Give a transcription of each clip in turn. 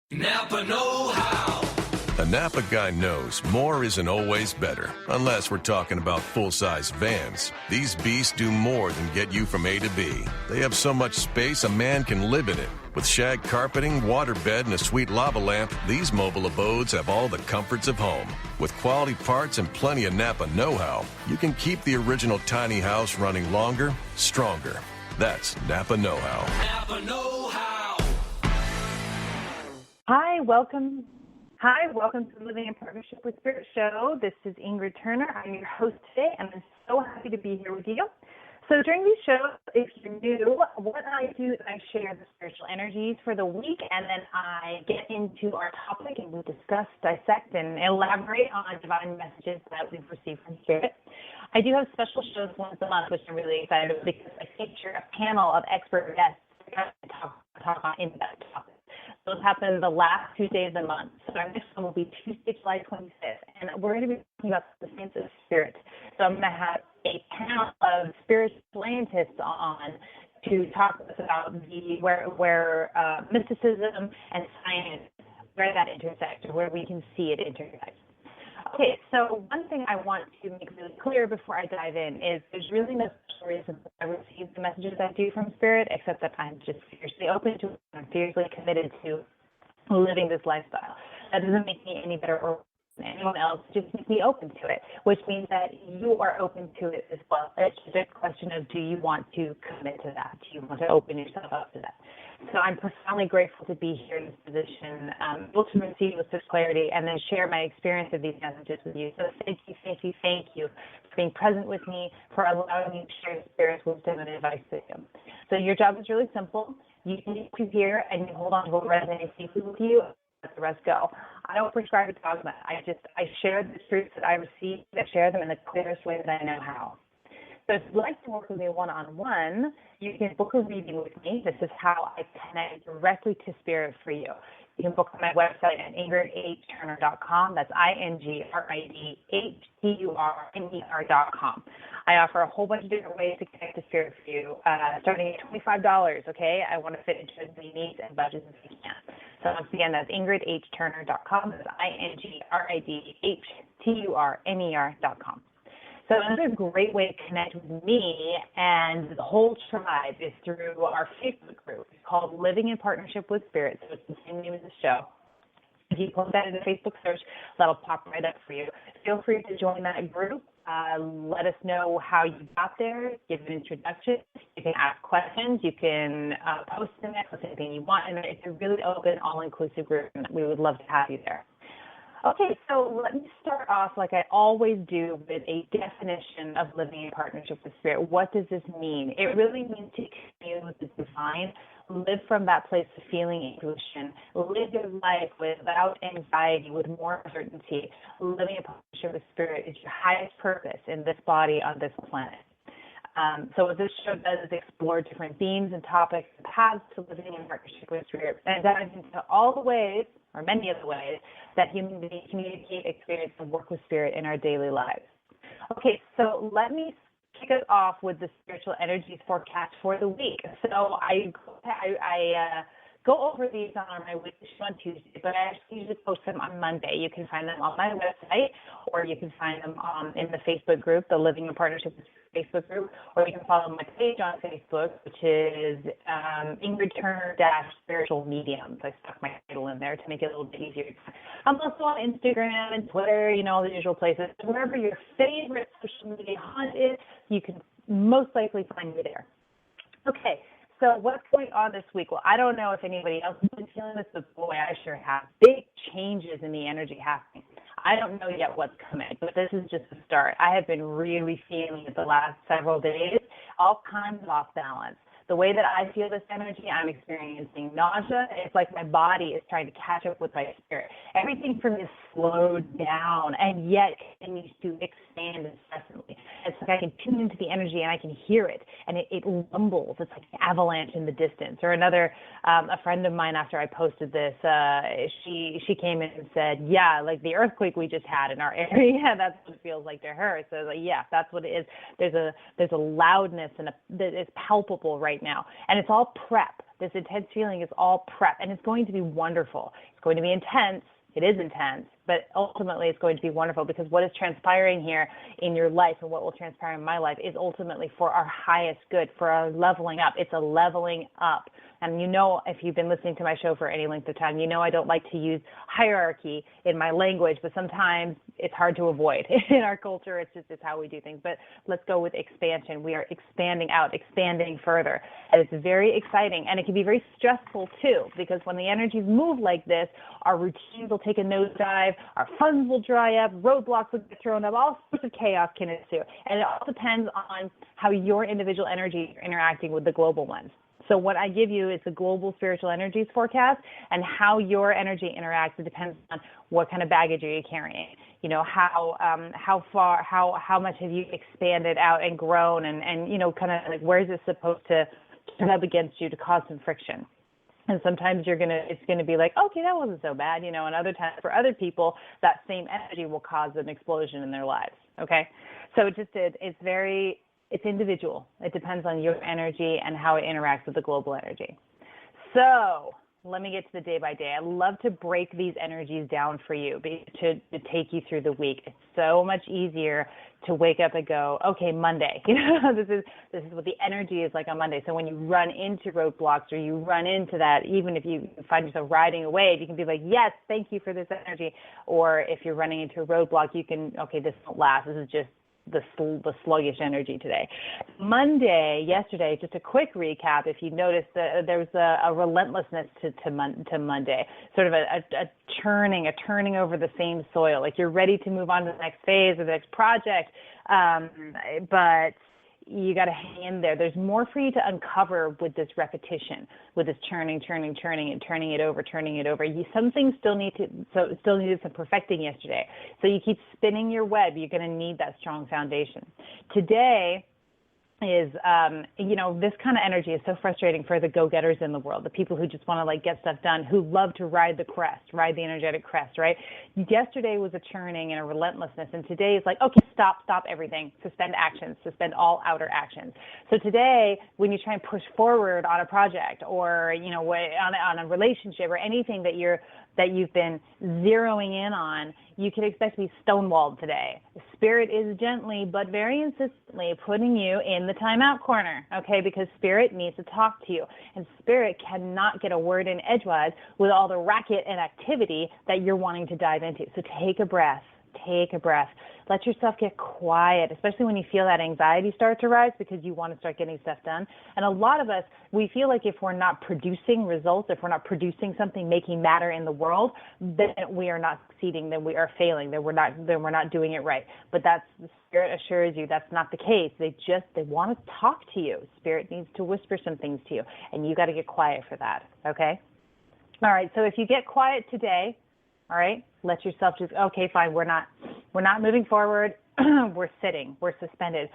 Napa know-how. A Napa guy knows more isn't always better, unless we're talking about full-size vans. These beasts do more than get you from A to B. They have so much space a man can live in it. With shag carpeting, waterbed, and a sweet lava lamp, these mobile abodes have all the comforts of home. With quality parts and plenty of Napa know-how, you can keep the original tiny house running longer, stronger. That's Napa know-how. Napa know-how. Hi, welcome to the Living in Partnership with Spirit show. This is Ingrid Turner. I'm your host today, and I'm so happy to be here with you. So during these shows, if you're new, what I do is I share the spiritual energies for the week, and then I get into our topic, and we discuss, dissect, and elaborate on divine messages that we've received from Spirit. I do have special shows once a month, which I'm really excited about because I feature a panel of expert guests to talk on in-depth topics. Those happen the last Tuesday of the month. So our next one will be Tuesday, July 25th. And we're going to be talking about the science of spirit. So I'm going to have a panel of spiritual scientists on to talk to us about where mysticism and science, where that intersects, or where we can see it intersect. Okay, so one thing I want to make really clear before I dive in is there's really no special reason I receive the messages I do from Spirit, except that I'm just fiercely open to it. I'm fiercely committed to living this lifestyle. That doesn't make me any better or anyone else, just makes me open to it, which means that you are open to it as well. It's just a question of, do you want to commit to that? Do you want to open yourself up to that? So I'm profoundly grateful to be here in this position, able to receive with such clarity and then share my experience of these messages with you. So thank you for being present with me, for allowing me to share experience, wisdom, and advice with you. So your job is really simple. You can get to here and you hold on to what resonates deeply with you, let the rest go. I don't prescribe a dogma. I share the truths that I receive. I share them in the clearest way that I know how. So if you'd like to work with me one-on-one, you can book a reading with me. This is how I connect directly to Spirit for you. You can book on my website at ingridturner.com. That's ingridturner.com. I offer a whole bunch of different ways to connect to Spirit for you, starting at $25, okay? I want to fit into as many needs and budgets as I can. So once again, that's ingridturner.com. That's ingridturner.com. So another great way to connect with me and the whole tribe is through our Facebook group. It's called Living in Partnership with Spirit, so it's the same name as the show. If you plug that in the Facebook search, that'll pop right up for you. Feel free to join that group. Let us know how you got there, give an introduction. You can ask questions. You can post in there, post anything you want. And it's a really open, all-inclusive group, and we would love to have you there. Okay, so let me start off like I always do with a definition of living in partnership with Spirit. What does this mean? It really means to commune with the divine, live from that place of feeling intuition, live your life without anxiety, with more certainty. Living in partnership with Spirit is your highest purpose in this body on this planet. So what this show does is explore different themes and topics and paths to living in partnership with Spirit, and dive into all the ways, or many of the ways, that human beings communicate, experience, and work with Spirit in our daily lives. Okay, so let me kick us off with the spiritual energies forecast for the week. So I go over these on my weekly show on Tuesday, but I actually usually post them on Monday. You can find them on my website, or you can find them in the Facebook group, the Living in Partnership with Facebook group, or you can follow my page on Facebook, which is Ingrid Turner-Spiritual Mediums. I stuck my title in there to make it a little bit easier. I'm also on Instagram and Twitter, all the usual places. Wherever your favorite social media hunt is, you can most likely find me there. Okay. So what's going on this week? Well, I don't know if anybody else has been feeling this, but boy, I sure have. Big changes in the energy happening. I don't know yet what's coming, but this is just the start. I have been really feeling it the last several days, all kinds of off balance. The way that I feel this energy, I'm experiencing nausea. It's like my body is trying to catch up with my spirit. Everything for me is slowed down and yet continues to expand incessantly. It's like I can tune into the energy and I can hear it, and it rumbles. It's like an avalanche in the distance. Or a friend of mine, after I posted this, she came in and said, yeah, like the earthquake we just had in our area, that's what it feels like to her. So like, yeah, that's what it is. There's a loudness that is palpable right right now. And it's all prep. This intense feeling is all prep, and it's going to be wonderful. It's going to be intense. It is intense, but ultimately it's going to be wonderful, because what is transpiring here in your life and what will transpire in my life is ultimately for our highest good, for our leveling up. It's a leveling up. And you know, if you've been listening to my show for any length of time, you know I don't like to use hierarchy in my language, but sometimes it's hard to avoid. In our culture, it's how we do things. But let's go with expansion. We are expanding out, expanding further. And it's very exciting. And it can be very stressful too, because when the energies move like this, our routines will take a nosedive, our funds will dry up, roadblocks will get thrown up, all sorts of chaos can ensue. And it all depends on how your individual energies are interacting with the global ones. So what I give you is the global spiritual energies forecast, and how your energy interacts. It depends on what kind of baggage are you carrying. You know, how much have you expanded out and grown, and you know, kind of like, where is it supposed to come up against you to cause some friction? And sometimes it's gonna be like, okay, that wasn't so bad, you know, and other times for other people, that same energy will cause an explosion in their lives. Okay. So it's individual. It depends on your energy and how it interacts with the global energy. So let me get to the day by day. I love to break these energies down for you to take you through the week. It's so much easier to wake up and go, okay, Monday. You know, this is what the energy is like on Monday. So when you run into roadblocks, or you run into that, even if you find yourself riding a wave, you can be like, yes, thank you for this energy. Or if you're running into a roadblock, you can, okay, this won't last. This is just the sluggish energy today. Yesterday, just a quick recap, if you noticed, there was a relentlessness to Monday, sort of a turning over the same soil, like you're ready to move on to the next phase or the next project, but you got to hang in there. There's more for you to uncover with this repetition, with this turning, and turning it over. Some things still needed some perfecting yesterday. So you keep spinning your web. You're going to need that strong foundation. Today is, this kind of energy is so frustrating for the go-getters in the world, the people who just want to like get stuff done, who love to ride the energetic crest, right? Yesterday was a churning and a relentlessness, and today is like, okay, stop everything, suspend actions, suspend all outer actions. So today, when you try and push forward on a project, or, you know, on a relationship, or anything that you've been zeroing in on, you can expect to be stonewalled today. Spirit is gently but very insistently putting you in the timeout corner, okay, because Spirit needs to talk to you. And Spirit cannot get a word in edgewise with all the racket and activity that you're wanting to dive into. So take a breath. Let yourself get quiet, especially when you feel that anxiety start to rise because you want to start getting stuff done. And a lot of us, we feel like if we're not producing results, if we're not producing something, making matter in the world, then we are not succeeding, then we are failing, then we're not doing it right. But the Spirit assures you that's not the case. They want to talk to you. Spirit needs to whisper some things to you, and you got to get quiet for that, okay? All right, so if you get quiet today, all right, let yourself just, okay, fine, we're not moving forward, we're sitting, we're suspended.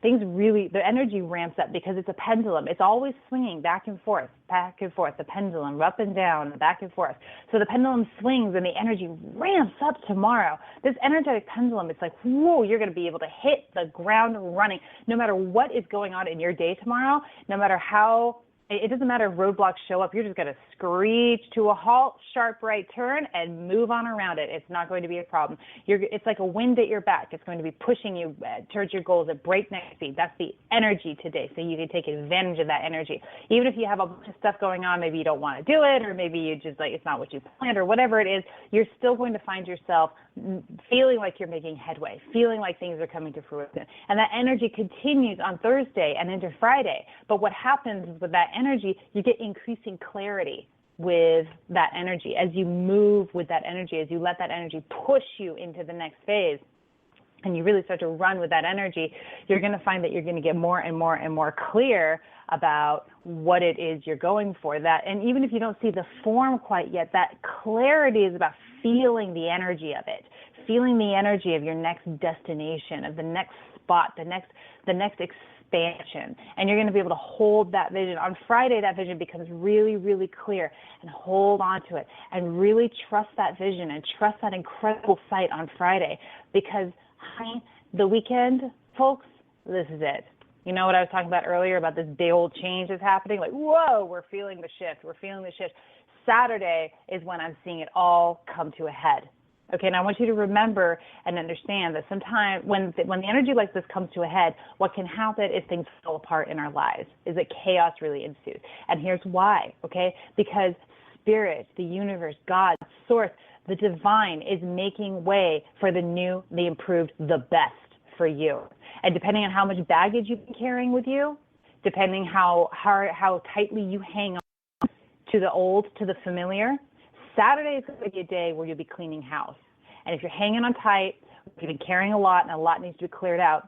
The energy ramps up because it's a pendulum. It's always swinging back and forth, the pendulum, up and down, back and forth. So the pendulum swings and the energy ramps up tomorrow. This energetic pendulum, it's like, whoa, you're going to be able to hit the ground running. No matter what is going on in your day tomorrow, no matter how, it doesn't matter if roadblocks show up, you're just going to screech to a halt, sharp right turn, and move on around it. It's not going to be a problem. It's like a wind at your back. It's going to be pushing you towards your goals at breakneck speed. That's the energy today, so you can take advantage of that energy. Even if you have a bunch of stuff going on, maybe you don't want to do it, or maybe you just like it's not what you planned, or whatever it is, you're still going to find yourself feeling like you're making headway, feeling like things are coming to fruition. And that energy continues on Thursday and into Friday. But what happens is with that energy, you get increasing clarity with that energy. As you move with that energy, as you let that energy push you into the next phase, and you really start to run with that energy, you're going to find that you're going to get more and more clear about what it is you're going for. And even if you don't see the form quite yet, that clarity is about feeling the energy of it, feeling the energy of your next destination, of the next spot, the next expansion. And you're going to be able to hold that vision. On Friday, that vision becomes really, really clear, and hold on to it and really trust that vision and trust that incredible sight on Friday, because the weekend, folks, this is it. You know what I was talking about earlier about this big old change that's happening? Like, whoa, we're feeling the shift. We're feeling the shift. Saturday is when I'm seeing it all come to a head. Okay, and I want you to remember and understand that sometimes when the energy like this comes to a head, what can happen is things fall apart in our lives, is that chaos really ensues. And here's why, okay? Because Spirit, the universe, God, Source, the divine is making way for the new, the improved, the best for you. And depending on how much baggage you've been carrying with you, depending how tightly you hang on to the old, to the familiar, Saturday is going to be a day where you'll be cleaning house. And if you're hanging on tight, you've been carrying a lot and a lot needs to be cleared out,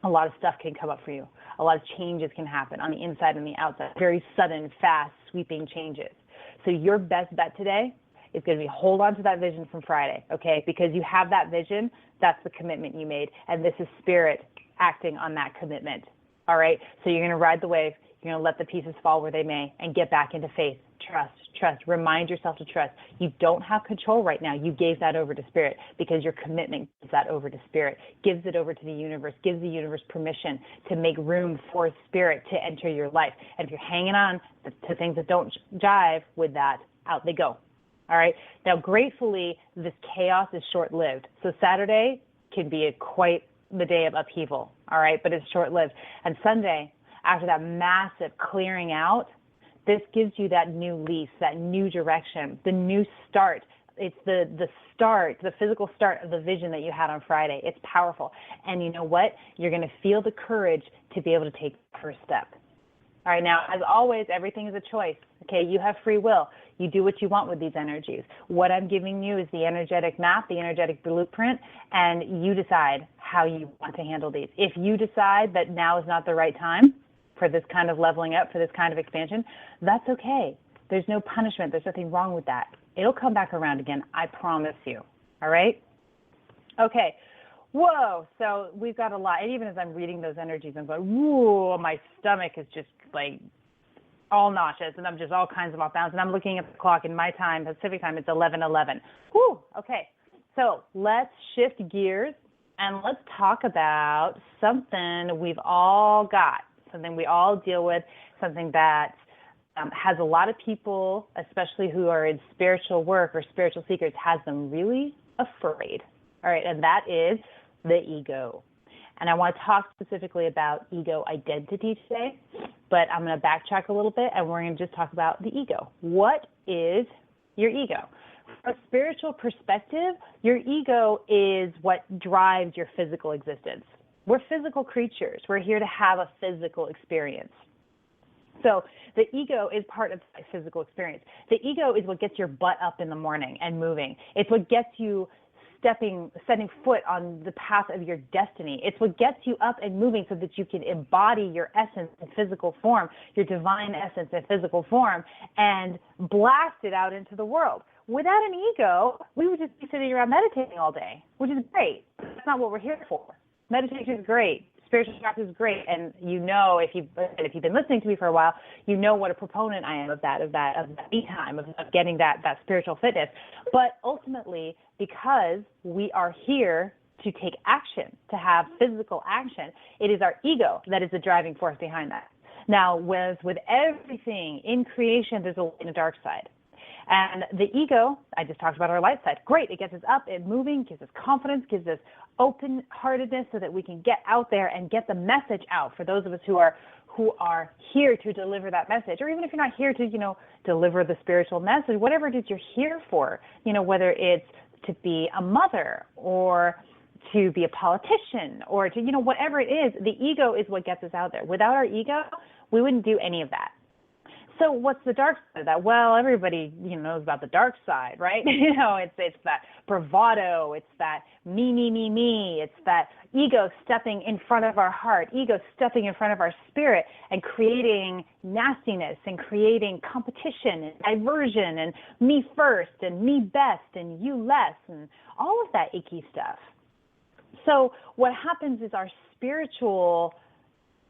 a lot of stuff can come up for you. A lot of changes can happen on the inside and the outside. Very sudden, fast, sweeping changes. So your best bet today is going to be hold on to that vision from Friday, okay? Because you have that vision, that's the commitment you made. And this is Spirit acting on that commitment, all right? So you're going to ride the wave. You're going to let the pieces fall where they may and get back into faith. Trust. Remind yourself to trust. You don't have control right now. You gave that over to Spirit because your commitment gives that over to Spirit, gives it over to the universe, gives the universe permission to make room for Spirit to enter your life. And if you're hanging on to things that don't jive with that, out they go. All right? Now, gratefully, this chaos is short-lived. So Saturday can be quite the day of upheaval, all right? But it's short-lived. And Sunday, after that massive clearing out, this gives you that new lease, that new direction, the new start. It's the start, the physical start of the vision that you had on Friday. It's powerful. And you know what? You're going to feel the courage to be able to take the first step. All right, now, as always, everything is a choice. Okay, you have free will. You do what you want with these energies. What I'm giving you is the energetic map, the energetic blueprint, and you decide how you want to handle these. If you decide that now is not the right time for this kind of leveling up, for this kind of expansion, that's okay. There's no punishment. There's nothing wrong with that. It'll come back around again. I promise you. All right? Okay. Whoa. So we've got a lot. And even as I'm reading those energies, I'm going, whoa, my stomach is just like all nauseous, and I'm just all kinds of off balance. And I'm looking at the clock in my time, Pacific time, it's 11:11. Whew. Okay. So let's shift gears and let's talk about something we've all got, something we all deal with, something that has a lot of people, especially who are in spiritual work or spiritual seekers, has them really afraid. All right, and that is the ego. And I want to talk specifically about ego identity today, but I'm going to backtrack a little bit, and we're going to just talk about the ego. What is your ego? From a spiritual perspective, your ego is what drives your physical existence. We're physical creatures. We're here to have a physical experience. So the ego is part of the physical experience. The ego is what gets your butt up in the morning and moving. It's what gets you setting foot on the path of your destiny. It's what gets you up and moving so that you can embody your essence in physical form, your divine essence in physical form, and blast it out into the world. Without an ego, we would just be sitting around meditating all day, which is great. That's not what we're here for. Meditation is great. Spiritual practice is great, and you know, if you've been listening to me for a while, you know what a proponent I am of that me time, of getting that spiritual fitness. But ultimately, because we are here to take action, to have physical action, it is our ego that is the driving force behind that. Now, with everything in creation, there's a light and a dark side. And the ego, I just talked about our light side. Great, it gets us up and moving, gives us confidence, gives us open-heartedness so that we can get out there and get the message out for those of us who are here to deliver that message. Or even if you're not here to, deliver the spiritual message, whatever it is you're here for, whether it's to be a mother or to be a politician or to, whatever it is, the ego is what gets us out there. Without our ego, we wouldn't do any of that. So what's the dark side of that? Well, everybody, knows about the dark side, right? It's that bravado. It's that me. It's that ego stepping in front of our heart, ego stepping in front of our spirit and creating nastiness and creating competition and diversion and me first and me best and you less and all of that icky stuff. So what happens is our spiritual,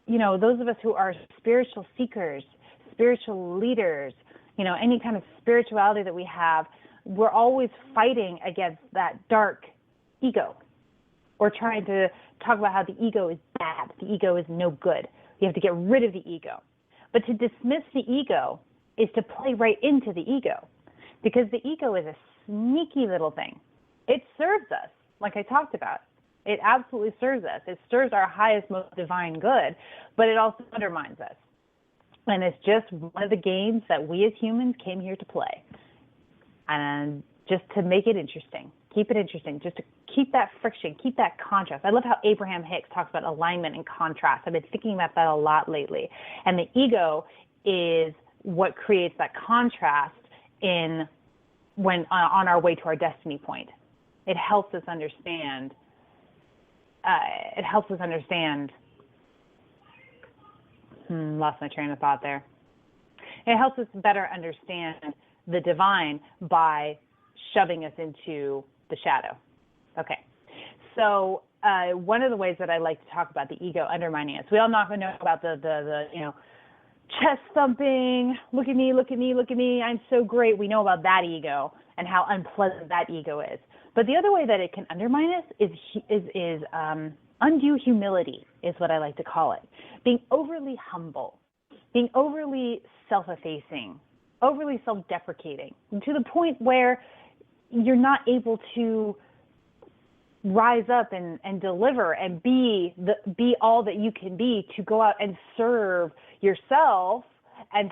those of us who are spiritual seekers, spiritual leaders, any kind of spirituality that we have, we're always fighting against that dark ego. or trying to talk about how the ego is bad, the ego is no good. You have to get rid of the ego. But to dismiss the ego is to play right into the ego, because the ego is a sneaky little thing. It serves us, like I talked about. It absolutely serves us. It serves our highest, most divine good, but it also undermines us. And it's just one of the games that we as humans came here to play. And just to make it interesting, keep it interesting, just to keep that friction, keep that contrast. I love how Abraham Hicks talks about alignment and contrast. I've been thinking about that a lot lately. And the ego is what creates that contrast when on our way to our destiny point. It helps us understand. Lost my train of thought there. It helps us better understand the divine by shoving us into the shadow. Okay. So one of the ways that I like to talk about the ego undermining us, we all know about the chest thumping, look at me, look at me, look at me, I'm so great. We know about that ego and how unpleasant that ego is. But the other way that it can undermine us is undue humility, is what I like to call it. Being overly humble, being overly self-effacing, overly self-deprecating, to the point where you're not able to rise up and deliver and be all that you can be, to go out and serve yourself and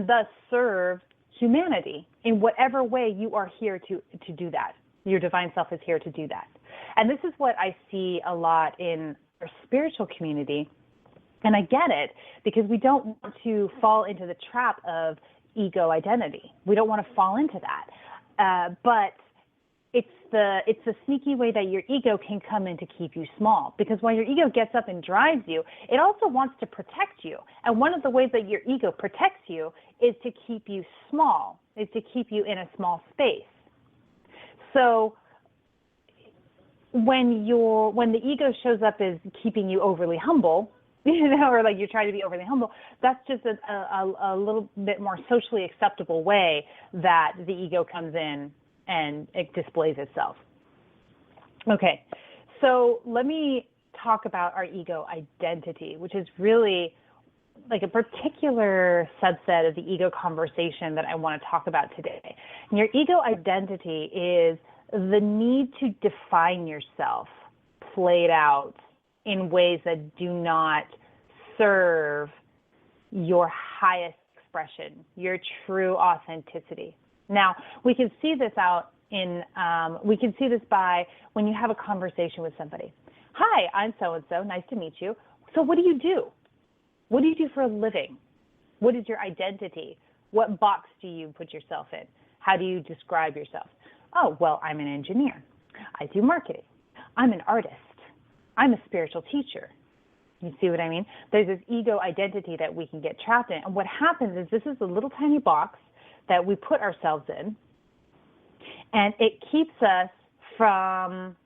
thus serve humanity in whatever way you are here to do that. Your divine self is here to do that. And this is what I see a lot in our spiritual community. And I get it, because we don't want to fall into the trap of ego identity. We don't want to fall into that. But it's the sneaky way that your ego can come in to keep you small. Because when your ego gets up and drives you, it also wants to protect you. And one of the ways that your ego protects you is to keep you small, is to keep you in a small space. So when the ego shows up as keeping you overly humble, or like you're trying to be overly humble, that's just a little bit more socially acceptable way that the ego comes in and it displays itself. Okay, so let me talk about our ego identity, which is really like a particular subset of the ego conversation that I want to talk about today. And your ego identity is the need to define yourself played out in ways that do not serve your highest expression, your true authenticity. Now, we can see this by when you have a conversation with somebody. Hi, I'm so-and-so, nice to meet you. So what do you do? What do you do for a living? What is your identity? What box do you put yourself in? How do you describe yourself? Oh, well, I'm an engineer. I do marketing. I'm an artist. I'm a spiritual teacher. You see what I mean? There's this ego identity that we can get trapped in. And what happens is this is a little tiny box that we put ourselves in, and it keeps us from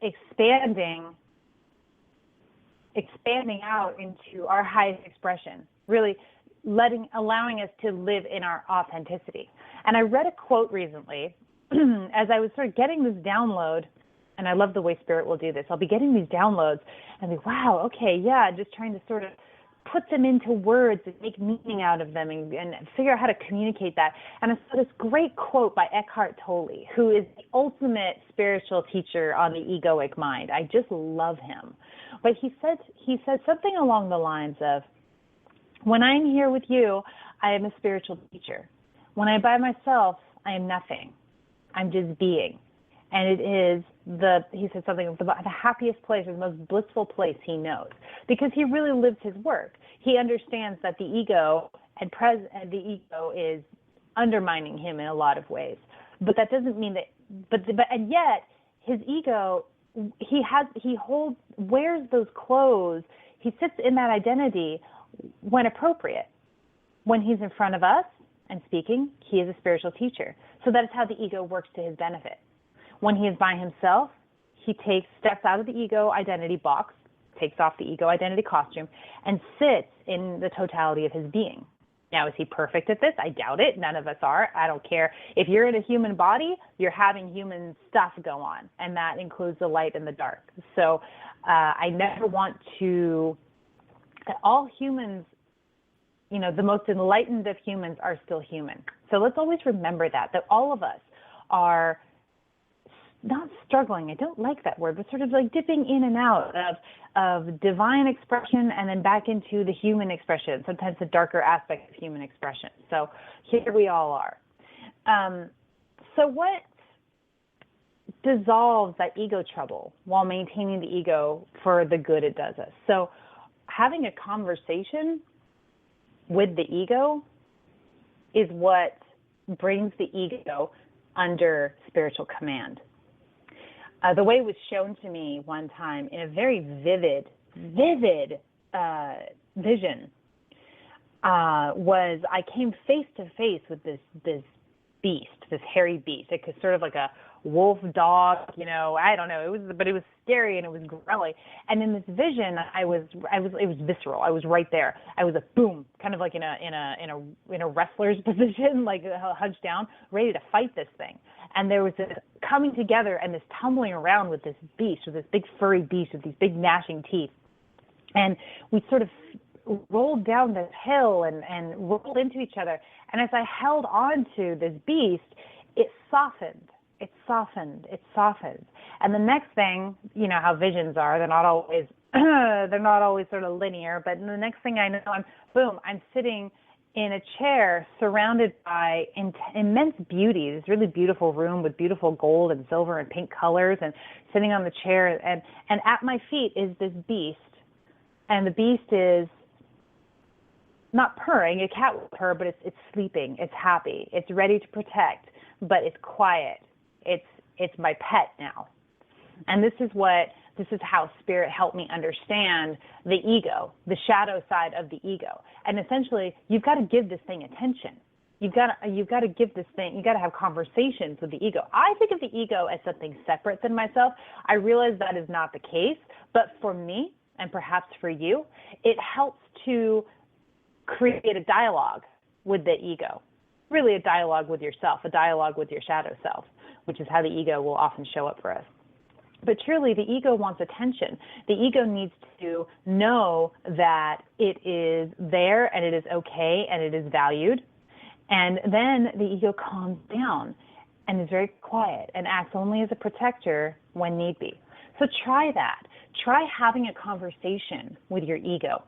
expanding out into our highest expression, really allowing us to live in our authenticity. And I read a quote recently as I was sort of getting this download, and I love the way Spirit will do this. I'll be getting these downloads and be, wow, okay, yeah, just trying to sort of put them into words and make meaning out of them and figure out how to communicate that. And I saw this great quote by Eckhart Tolle, who is the ultimate spiritual teacher on the egoic mind. I just love him. But he said something along the lines of, when I'm here with you, I am a spiritual teacher. When I'm by myself, I am nothing. I'm just being. And it is he said something of the happiest place, or the most blissful place he knows, because he really lives his work. He understands that the ego is undermining him in a lot of ways. But that doesn't mean that, and yet his ego, wears those clothes. He sits in that identity when appropriate. When he's in front of us and speaking, he is a spiritual teacher. So that is how the ego works to his benefit. When he is by himself, he steps out of the ego identity box, takes off the ego identity costume, and sits in the totality of his being. Now, is he perfect at this? I doubt it. None of us are. I don't care. If you're in a human body, you're having human stuff go on, and that includes the light and the dark. So I never want to, all humans, the most enlightened of humans are still human. So let's always remember that all of us are not struggling, I don't like that word, but sort of like dipping in and out of divine expression and then back into the human expression, sometimes the darker aspect of human expression. So here we all are. So what dissolves that ego trouble while maintaining the ego for the good it does us? So having a conversation with the ego is what brings the ego under spiritual command. The way it was shown to me one time in a very vivid vision was I came face to face with this beast, this hairy beast. It was sort of like a wolf dog, I don't know. But it was scary and it was growly. And in this vision, it was visceral. I was right there. I was boom, kind of like in a wrestler's position, like hunched down, ready to fight this thing. And there was this coming together and this tumbling around with this beast, with this big furry beast with these big gnashing teeth. And we sort of rolled down this hill and rolled into each other. And as I held on to this beast, it softened. It softened. And the next thing, how visions are, they're not always sort of linear, but the next thing I know, I'm sitting in a chair surrounded by immense beauty, this really beautiful room with beautiful gold and silver and pink colors, and sitting on the chair, and at my feet is this beast, and the beast is not purring, a cat would purr, but it's sleeping, it's happy, it's ready to protect, but it's quiet. It's my pet now. And this is how Spirit helped me understand the ego, the shadow side of the ego. And essentially, you've got to give this thing attention. You've got to give this thing, you've got to have conversations with the ego. I think of the ego as something separate than myself. I realize that is not the case, but for me, and perhaps for you, it helps to create a dialogue with the ego. Really a dialogue with yourself, a dialogue with your shadow self, which is how the ego will often show up for us. But truly, the ego wants attention. The ego needs to know that it is there and it is okay and it is valued. And then the ego calms down and is very quiet and acts only as a protector when need be. So try that. Try having a conversation with your ego.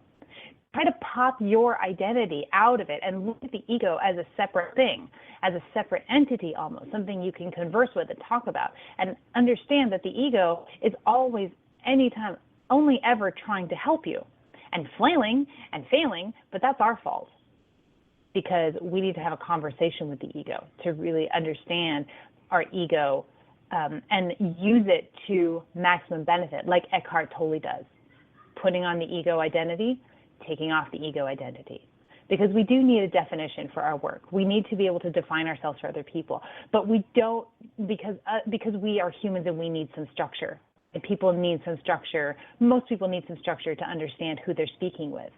Try to pop your identity out of it and look at the ego as a separate thing, as a separate entity almost, something you can converse with and talk about, and understand that the ego is always, anytime, only ever trying to help you, and flailing and failing, but that's our fault, because we need to have a conversation with the ego to really understand our ego and use it to maximum benefit, like Eckhart Tolle does, putting on the ego identity, taking off the ego identity. Because we do need a definition for our work. We need to be able to define ourselves for other people. But we don't, because we are humans and we need some structure. And people need some structure. Most people need some structure to understand who they're speaking with.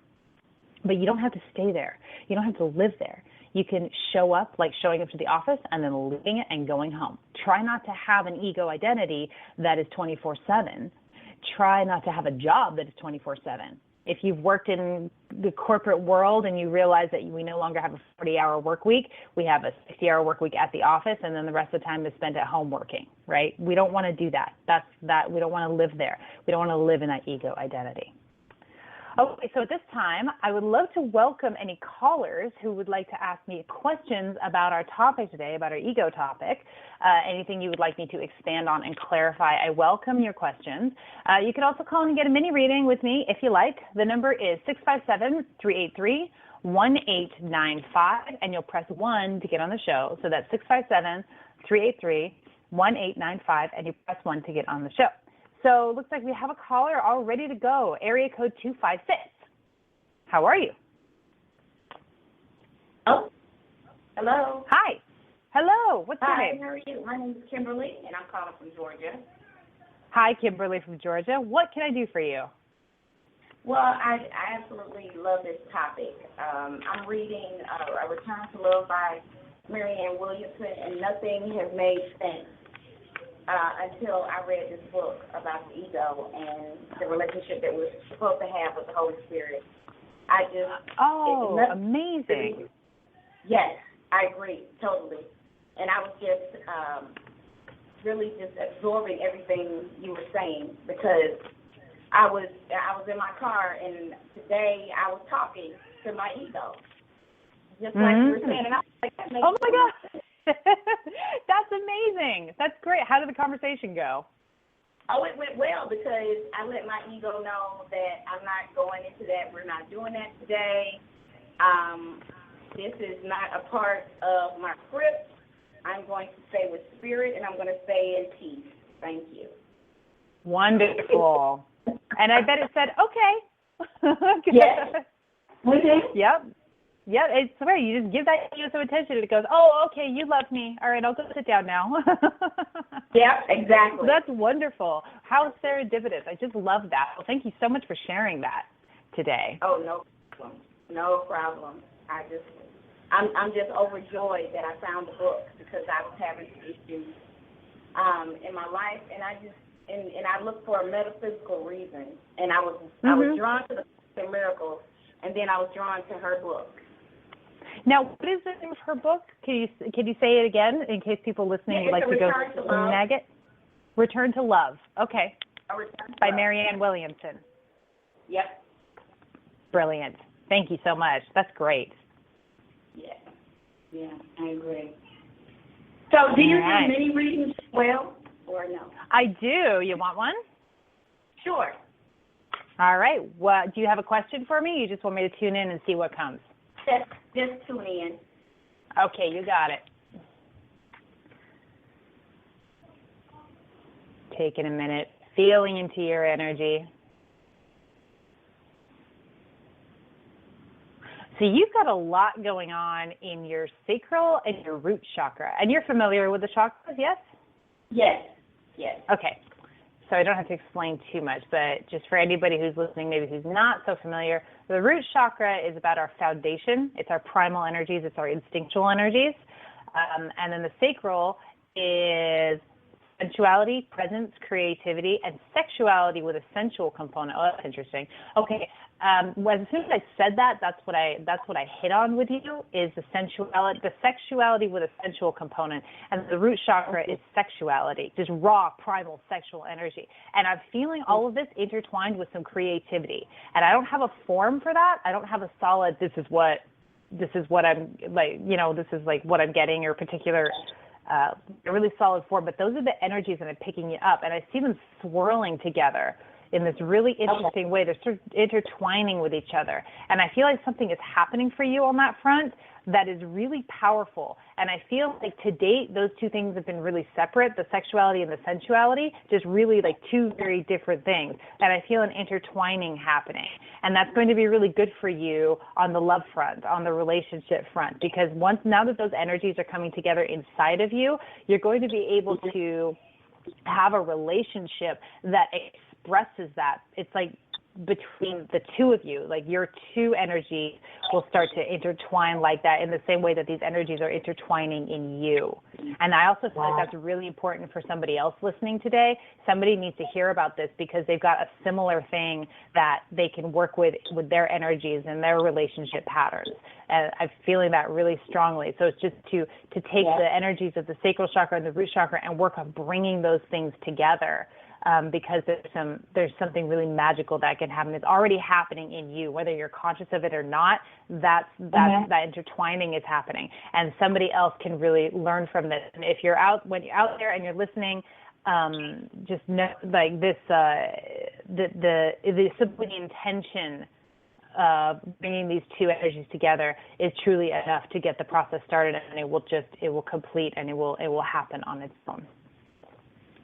But you don't have to stay there. You don't have to live there. You can show up, like showing up to the office and then leaving it and going home. Try not to have an ego identity that is 24/7. Try not to have a job that is 24/7. If you've worked in the corporate world and you realize that we no longer have a 40-hour work week, we have a 60-hour work week at the office, and then the rest of the time is spent at home working, right? We don't want to do that. We don't want to live there. We don't want to live in that ego identity. Okay, so at this time, I would love to welcome any callers who would like to ask me questions about our topic today, about our ego topic. Anything you would like me to expand on and clarify, I welcome your questions. You can also call and get a mini reading with me if you like. The number is 657-383-1895, and you'll press 1 to get on the show. So that's 657-383-1895, and you press 1 to get on the show. So it looks like we have a caller all ready to go. Area code 256. How are you? Oh, hello. Hi. Hello. What's your name? How are you? My name is Kimberly, and I'm calling from Georgia. Hi, Kimberly from Georgia. What can I do for you? Well, I absolutely love this topic. I'm reading A Return to Love by Marianne Williamson, and nothing has made sense until I read this book about the ego and the relationship that we're supposed to have with the Holy Spirit. Amazing. Yes, I agree, totally. And I was just really just absorbing everything you were saying, because I was in my car, and today I was talking to my ego, just like you were saying, and I was like, oh my God. That's amazing. That's great. How did the conversation go? Oh, it went well, because I let my ego know that I'm not going into that. We're not doing that today. This is not a part of my script. I'm going to stay with spirit, and I'm going to stay in peace. Thank you. Wonderful. And I bet it said, okay. Yes. Mm-hmm. Yep. Yeah, it's right. You just give that ego some attention, and it goes, oh, okay, you love me. All right, I'll go sit down now. Yep, exactly. That's wonderful. How serendipitous. I just love that. Well, thank you so much for sharing that today. Oh, no problem. No problem. I'm just overjoyed that I found the book, because I was having some issues in my life, and I looked for a metaphysical reason, and I was drawn to the miracles, and then I was drawn to her book. Now, what is the name of her book? Can you say it again in case people listening would like to go snag it? Return to Love. Okay. By Marianne Williamson. Yep. Brilliant. Thank you so much. That's great. Yeah, I agree. So, do you do many readings as well, or no? I do. You want one? Sure. All right. Do you have a question for me? You just want me to tune in and see what comes? Just tune in. Okay, you got it. Taking a minute, feeling into your energy. So you've got a lot going on in your sacral and your root chakra. And you're familiar with the chakras, yes? Yes. Okay. So I don't have to explain too much, but just for anybody who's listening, maybe who's not so familiar, the root chakra is about our foundation. It's our primal energies. It's our instinctual energies. And then the sacral is sensuality, presence, creativity, and sexuality with a sensual component. Oh, that's interesting. Okay. As soon as I said that, that's what I hit on with you, is the sexuality with a sensual component, and the root chakra is sexuality, just raw, primal, sexual energy. And I'm feeling all of this intertwined with some creativity. And I don't have a form for that. I don't have a solid. This is what I'm like. This is like what I'm getting, or particular. A really solid form. But those are the energies that I'm picking up, and I see them swirling together in this really interesting way. They're sort of intertwining with each other. And I feel like something is happening for you on that front that is really powerful. And I feel like to date, those two things have been really separate, the sexuality and the sensuality, just really like two very different things. And I feel an intertwining happening. And that's going to be really good for you on the love front, on the relationship front, because now that those energies are coming together inside of you, you're going to be able to have a relationship that expresses that. It's like between the two of you, like your two energies will start to intertwine like that, in the same way that these energies are intertwining in you. And I also feel like that's really important for somebody else listening today. Somebody needs to hear about this, because they've got a similar thing that they can work with their energies and their relationship patterns. And I'm feeling that really strongly. So it's just to take the energies of the sacral chakra and the root chakra and work on bringing those things together. Because there's something really magical that can happen. It's already happening in you, whether you're conscious of it or not. That intertwining is happening, and somebody else can really learn from this. And if when you're out there and you're listening, just know, like this, the simple intention of bringing these two energies together is truly enough to get the process started, and it will complete, and it will happen on its own.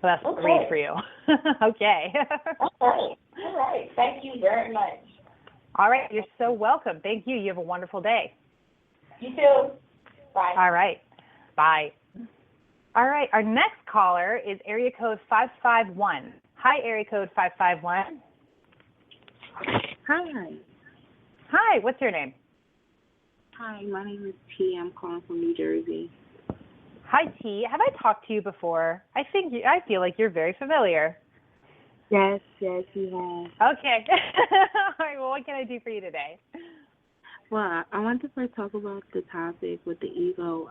So that's great for you. Okay. All right. Thank you very much. All right. You're so welcome. Thank you. You have a wonderful day. You too. Bye. All right. Bye. All right. Our next caller is area code 551. Hi, area code 551. Hi. Hi, what's your name? Hi, my name is T. I'm calling from New Jersey. Hi, T. Have I talked to you before? I feel like you're very familiar. Yes, you have. Okay. All right, well, what can I do for you today? Well, I want to first talk about the topic with the ego.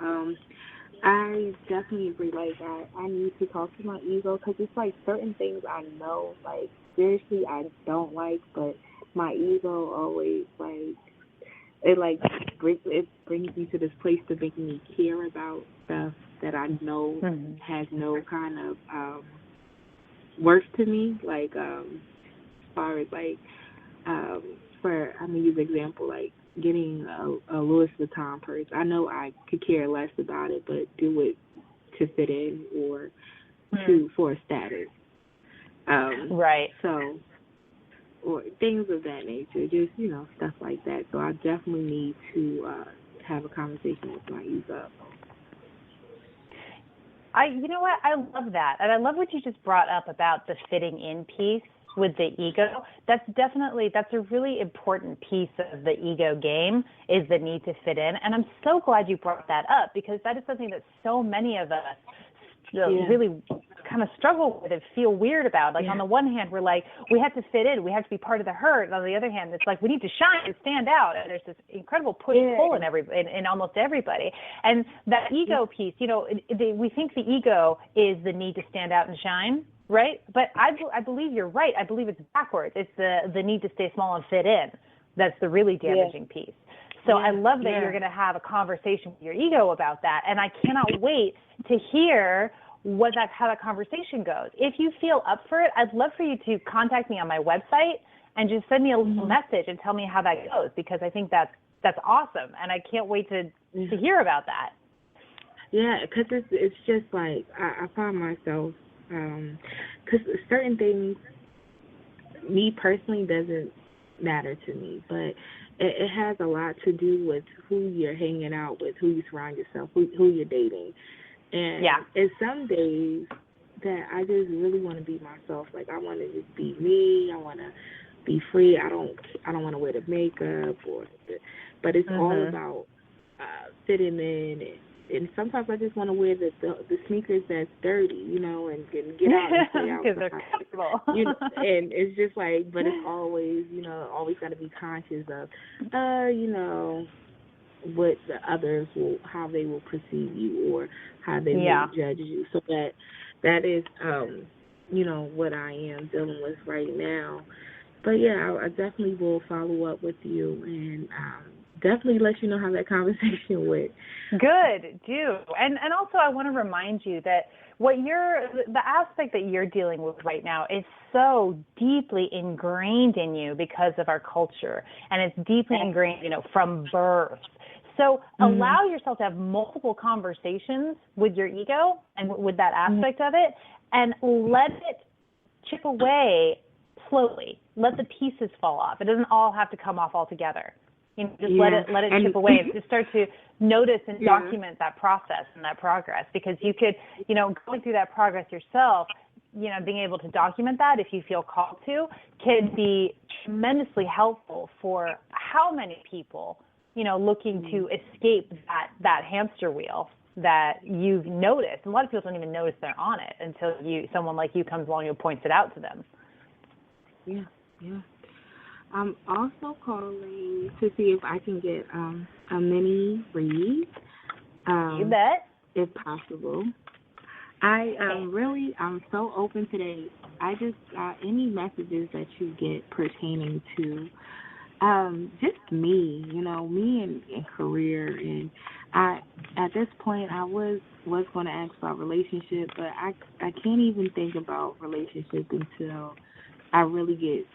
I definitely agree. Like, I need to talk to my ego because it's like certain things I know, like, seriously, I don't like, but my ego always, like, it brings me to this place to make me care about stuff that I know has no kind of worth to me. Like, as far as, like, I'm going to use an example, like, getting a Louis Vuitton purse. I know I could care less about it, but do it to fit in or for a status. Right. So, or things of that nature, just, stuff like that. So I definitely need to have a conversation with my ego. You know what? I love that. And I love what you just brought up about the fitting in piece with the ego. That's a really important piece of the ego game, is the need to fit in. And I'm so glad you brought that up, because that is something that so many of us really kind of struggle with and feel weird about. Like, on the one hand, we're like, we have to fit in, we have to be part of the herd. And on the other hand, it's like, we need to shine and stand out. And there's this incredible push-pull in almost everybody. And that ego piece, we think the ego is the need to stand out and shine, right? But I believe you're right. I believe it's backwards. It's the need to stay small and fit in. That's the really damaging piece. So I love that you're going to have a conversation with your ego about that. And I cannot wait to hear how that conversation goes. If you feel up for it, I'd love for you to contact me on my website and just send me a little message and tell me how that goes, because I think that's awesome. And I can't wait to hear about that. Yeah, because it's just like, I find myself, because certain things, me personally, doesn't matter to me, but it has a lot to do with who you're hanging out with, who you surround yourself, who you're dating. And it's some days that I just really want to be myself. Like, I want to just be me. I want to be free. I don't want to wear the makeup but it's all about fitting in. And sometimes I just want to wear the sneakers that's dirty, and get out and play out. Because they're comfortable. And it's just like, but it's always, always got to be conscious of, what the others how they will perceive you or how they will judge you. So that is, what I am dealing with right now. But I definitely will follow up with you and definitely let you know how that conversation went. Good, do. And also I want to remind you that the aspect that you're dealing with right now is so deeply ingrained in you because of our culture, and it's deeply ingrained, from birth. So allow yourself to have multiple conversations with your ego and with that aspect of it, and let it chip away slowly. Let the pieces fall off. It doesn't all have to come off altogether. Just let it chip away, and just start to notice and document that process and that progress, because you could, going through that progress yourself, being able to document that if you feel called to, can be tremendously helpful for how many people, looking to escape that hamster wheel that you've noticed. And a lot of people don't even notice they're on it until someone like you comes along and points it out to them. Yeah. I'm also calling to see if I can get a mini read. You bet. If possible. I'm so open today. I just any messages that you get pertaining to just me, me and career. And at this point, I was going to ask about relationship, but I can't even think about relationship until I really get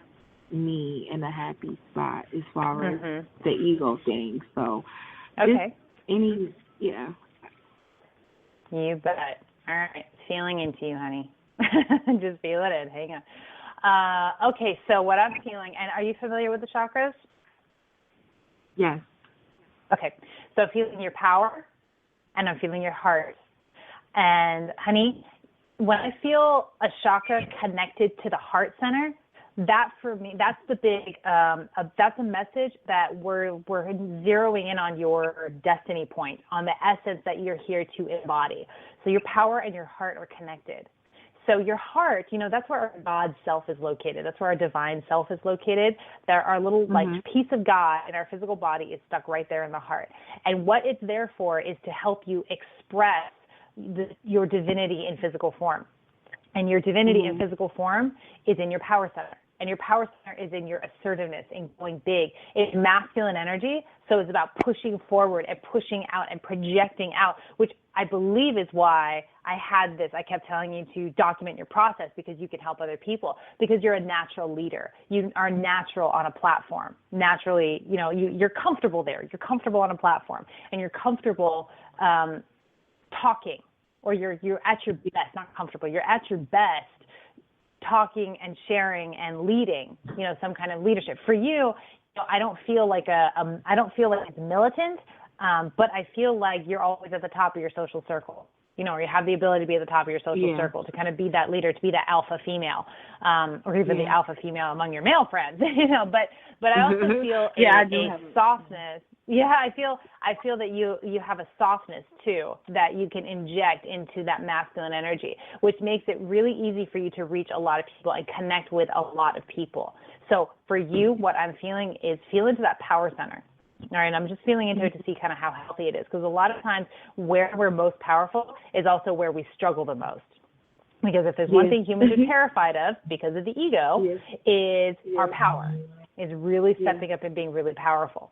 me in a happy spot as far as the ego thing. So, You bet. All right. Feeling into you, honey. Just feel it in. Hang on. Okay, so what I'm feeling, and are you familiar with the chakras? Yes. Okay, so I'm feeling your power, and I'm feeling your heart. And, honey, when I feel a chakra connected to the heart center, that for me, that's the big, that's a message that we're zeroing in on your destiny point, on the essence that you're here to embody. So your power and your heart are connected. So your heart, you know, that's where our God self is located. That's where our divine self is located. There, our little like piece of God in our physical body is stuck right there in the heart. And what it's there for is to help you express your divinity in physical form. And your divinity in physical form is in your power center. And your power center is in your assertiveness and going big. It's masculine energy, so it's about pushing forward and pushing out and projecting out, which I believe is why I kept telling you to document your process, because you can help other people, because you're a natural leader. You are natural on a platform. Naturally, you know, you're comfortable there. You're comfortable on a platform, and you're comfortable talking, or you're at your best, not comfortable, you're at your best talking and sharing and leading, you know, some kind of leadership. For you, I don't feel like it's militant, but I feel like you're always at the top of your social circle, you know, or you have the ability to be at the top of your social circle, to kind of be that leader, to be that alpha female, or even the alpha female among your male friends, you know, but I also feel a softness. Yeah, I feel that you have a softness too that you can inject into that masculine energy, which makes it really easy for you to reach a lot of people and connect with a lot of people. So for you, what I'm feeling is feel into that power center. All right, I'm just feeling into it to see kind of how healthy it is, because a lot of times where we're most powerful is also where we struggle the most. Because if there's one thing humans are terrified of because of the ego, is our power, is really stepping up and being really powerful.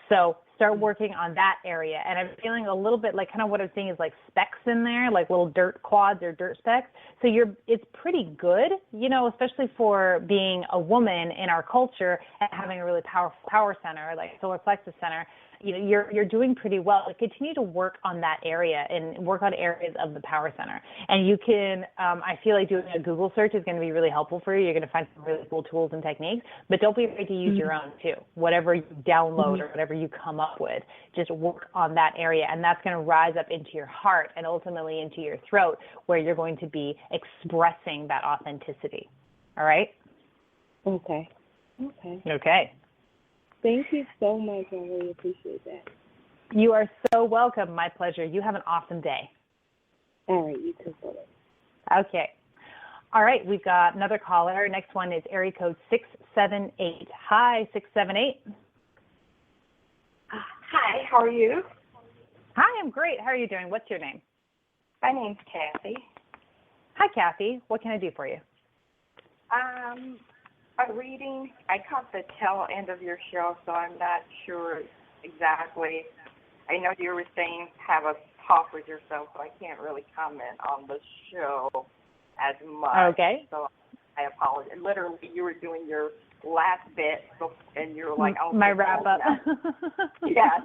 So start working on that area. And I'm feeling a little bit like kind of what I'm seeing is like specks in there, like little dirt quads or dirt specks. So it's pretty good, you know, especially for being a woman in our culture and having a really powerful power center, like solar plexus center. You know, you're doing pretty well. But continue to work on that area and work on areas of the power center. And you can, I feel like doing a Google search is going to be really helpful for you. You're going to find some really cool tools and techniques, but don't be afraid to use your own too. Whatever you download or whatever you come up with, just work on that area. And that's going to rise up into your heart and ultimately into your throat, where you're going to be expressing that authenticity. All right? Okay. Thank you so much. I really appreciate that. You are so welcome. My pleasure. You have an awesome day. All right. You too. Okay. All right. We've got another caller. Next one is area code 678. Hi, 678. Hi. How are you? Hi. I'm great. How are you doing? What's your name? My name's Kathy. Hi, Kathy. What can I do for you? I'm reading. I caught the tail end of your show, so I'm not sure exactly. I know you were saying have a talk with yourself, so I can't really comment on the show as much. Okay. So I apologize. Literally, you were doing your last bit, and you were like, "Oh, my wrap up." Yes.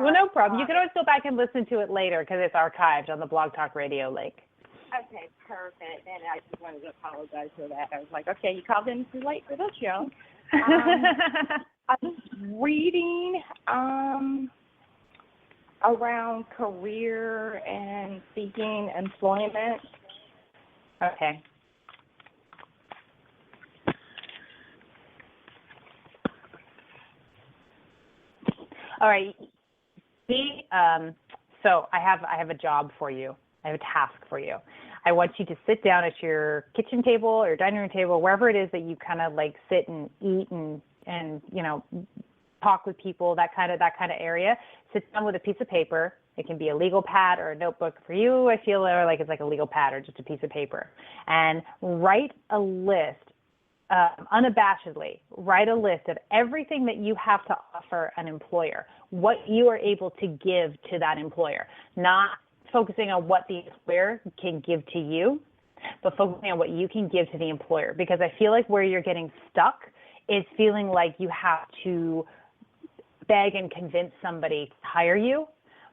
Well, no problem. You can always go back and listen to it later because it's archived on the Blog Talk Radio link. Okay, perfect. And I just wanted to apologize for that. I was like, okay, you called in too late for the show. I'm reading around career and seeking employment. Okay. All right. So I have a job for you. I have a task for you. I want you to sit down at your kitchen table or dining room table, wherever it is that you kind of like sit and eat and you know, talk with people, that kind of area. Sit down with a piece of paper. It can be a legal pad or a notebook. For you, I feel like it's like a legal pad or just a piece of paper. And write a list, unabashedly, write a list of everything that you have to offer an employer, what you are able to give to that employer, not focusing on what the employer can give to you, but focusing on what you can give to the employer. Because I feel like where you're getting stuck is feeling like you have to beg and convince somebody to hire you,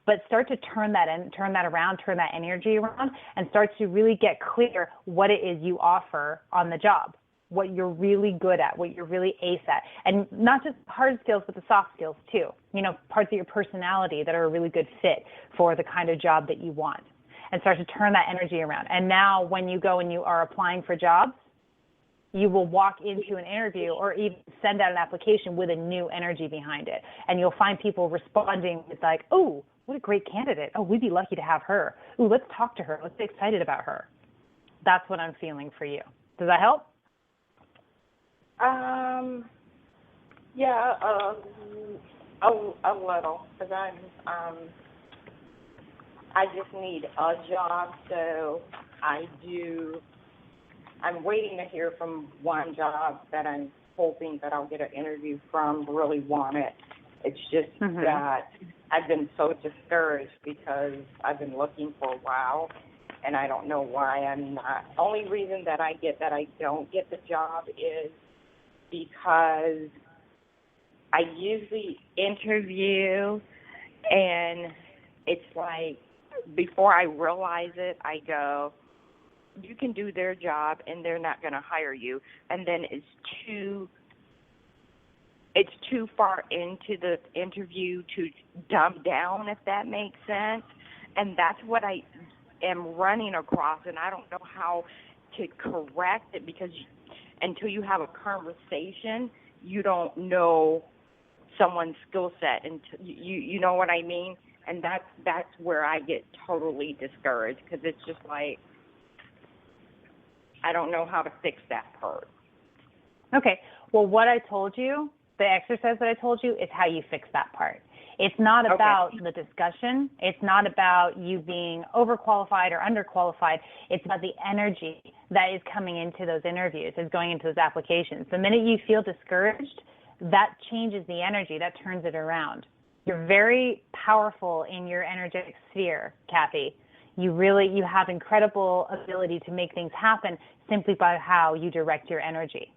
but start to turn that around, turn that energy around, and start to really get clear what it is you offer on the job, what you're really good at, what you're really ace at. And not just hard skills, but the soft skills too. You know, parts of your personality that are a really good fit for the kind of job that you want. And start to turn that energy around. And now when you go and you are applying for jobs, you will walk into an interview or even send out an application with a new energy behind it. And you'll find people responding with like, oh, what a great candidate. Oh, we'd be lucky to have her. Ooh, let's talk to her. Let's be excited about her. That's what I'm feeling for you. Does that help? Yeah, a little, because I just need a job, so I'm waiting to hear from one job that I'm hoping that I'll get an interview from, really want it. It's just that I've been so discouraged because I've been looking for a while, and I don't know why I'm not. Only reason that I don't get the job is because I usually interview, and it's like before I realize it, I go, you can do their job and they're not going to hire you. And then it's too far into the interview to dumb down, if that makes sense. And that's what I am running across, and I don't know how to correct it, because until you have a conversation, you don't know someone's skill set, and you know what I mean? And that's where I get totally discouraged, because it's just like, I don't know how to fix that part. Okay. Well, what I told you, the exercise that I told you, is how you fix that part. It's not about the discussion. It's not about you being overqualified or underqualified. It's about the energy that is coming into those interviews, is going into those applications. The minute you feel discouraged, that changes the energy, that turns it around. You're very powerful in your energetic sphere, Kathy. You have incredible ability to make things happen simply by how you direct your energy.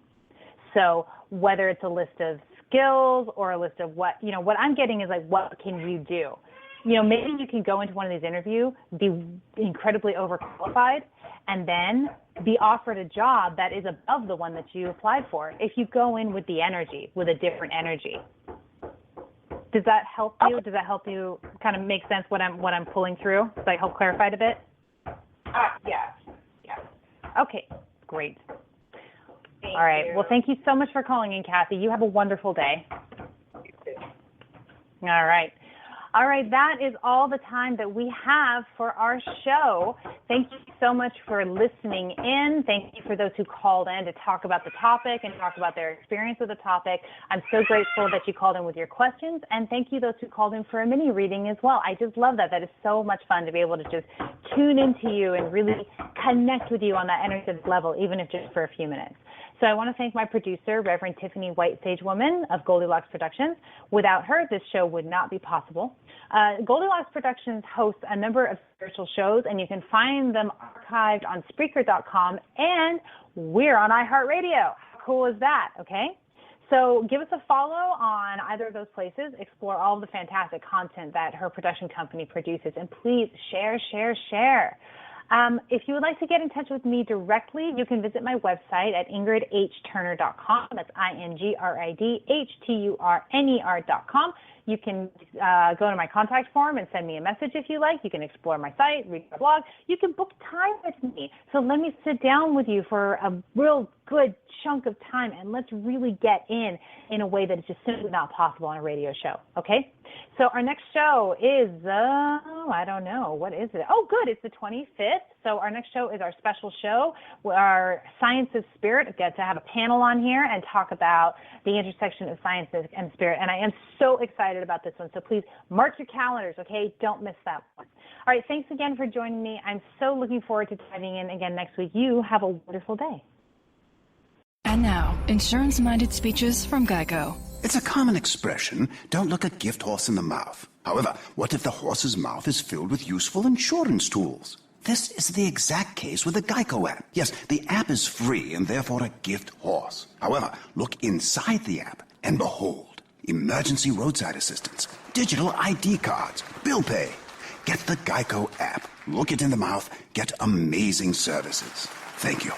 So whether it's a list of skills or a list of what I'm getting is like, what can you do? Maybe you can go into one of these interviews, be incredibly overqualified, and then be offered a job that is above the one that you applied for if you go in with the energy, with a different energy. Does that help you? Does that help you kind of make sense what I'm pulling through? Does that help clarify it a bit? Yeah. Okay, great. All right. Well, thank you so much for calling in, Kathy. You have a wonderful day. You too. All right. All right, that is all the time that we have for our show. Thank you so much for listening in. Thank you for those who called in to talk about the topic and talk about their experience with the topic. I'm so grateful that you called in with your questions, and thank you those who called in for a mini reading as well. I just love that. That is so much fun to be able to just tune into you and really connect with you on that energetic level, even if just for a few minutes. So I want to thank my producer, Reverend Tiffany White Sage Woman of Goldilocks Productions. Without her, this show would not be possible. Goldilocks Productions hosts a number of spiritual shows, and you can find them archived on Spreaker.com, and we're on iHeartRadio. How cool is that, okay? So give us a follow on either of those places. Explore all of the fantastic content that her production company produces, and please share. If you would like to get in touch with me directly, you can visit my website at ingridhturner.com. That's ingridhturner.com. You can go to my contact form and send me a message if you like. You can explore my site, read my blog. You can book time with me. So let me sit down with you for a real good chunk of time, and let's really get in a way that is just simply not possible on a radio show, okay? So our next show is, I don't know, what is it? Oh, good, it's the 25th. So our next show is our special show, our Science of Spirit. I get to have a panel on here and talk about the intersection of science and spirit, and I am so excited about this one. So please mark your calendars, okay? Don't miss that one. All right, thanks again for joining me. I'm so looking forward to diving in again next week. You have a wonderful day. And now, insurance-minded speeches from Geico. It's a common expression, don't look a gift horse in the mouth. However, what if the horse's mouth is filled with useful insurance tools? This is the exact case with the Geico app. Yes, the app is free and therefore a gift horse. However, look inside the app and behold, emergency roadside assistance, digital ID cards, bill pay. Get the Geico app. Look it in the mouth. Get amazing services. Thank you.